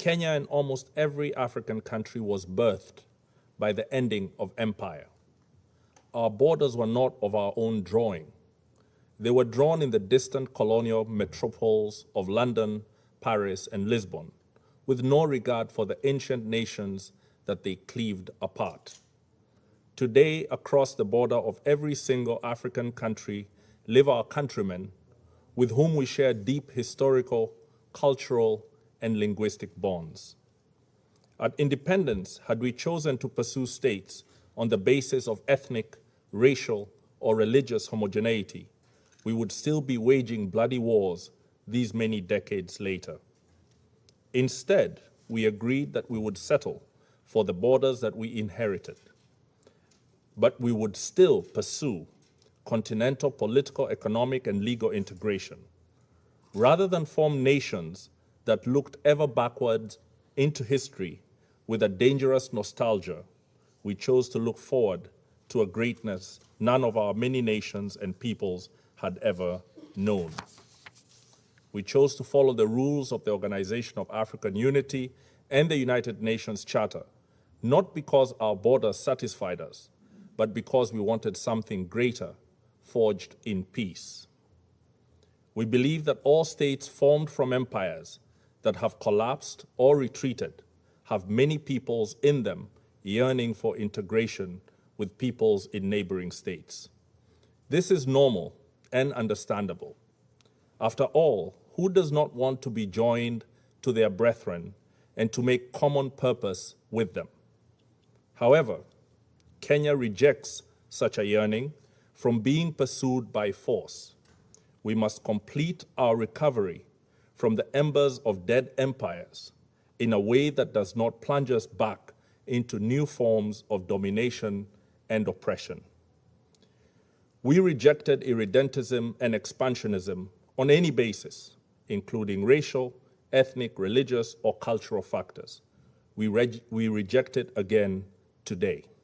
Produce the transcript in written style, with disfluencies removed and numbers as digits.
Kenya and almost every African country was birthed by the ending of empire. Our borders were not of our own drawing. They were drawn in the distant colonial metropoles of London, Paris, and Lisbon, with no regard for the ancient nations that they cleaved apart. Today, across the border of every single African country live our countrymen with whom we share deep historical, cultural, and linguistic bonds. At independence, had we chosen to pursue states on the basis of ethnic, racial, or religious homogeneity, we would still be waging bloody wars these many decades later. Instead, we agreed that we would settle for the borders that we inherited, but we would still pursue continental political, economic, and legal integration. Rather than form nations that looked ever backwards into history with a dangerous nostalgia, we chose to look forward to a greatness none of our many nations and peoples had ever known. We chose to follow the rules of the Organization of African Unity and the United Nations Charter, not because our borders satisfied us, but because we wanted something greater, forged in peace. We believe that all states formed from empires that have collapsed or retreated have many peoples in them yearning for integration with peoples in neighboring states. This is normal and understandable. After all, who does not want to be joined to their brethren and to make common purpose with them? However, Kenya rejects such a yearning from being pursued by force. We must complete our recovery from the embers of dead empires in a way that does not plunge us back into new forms of domination and oppression. We rejected irredentism and expansionism on any basis, including racial, ethnic, religious, or cultural factors. We reject it again today.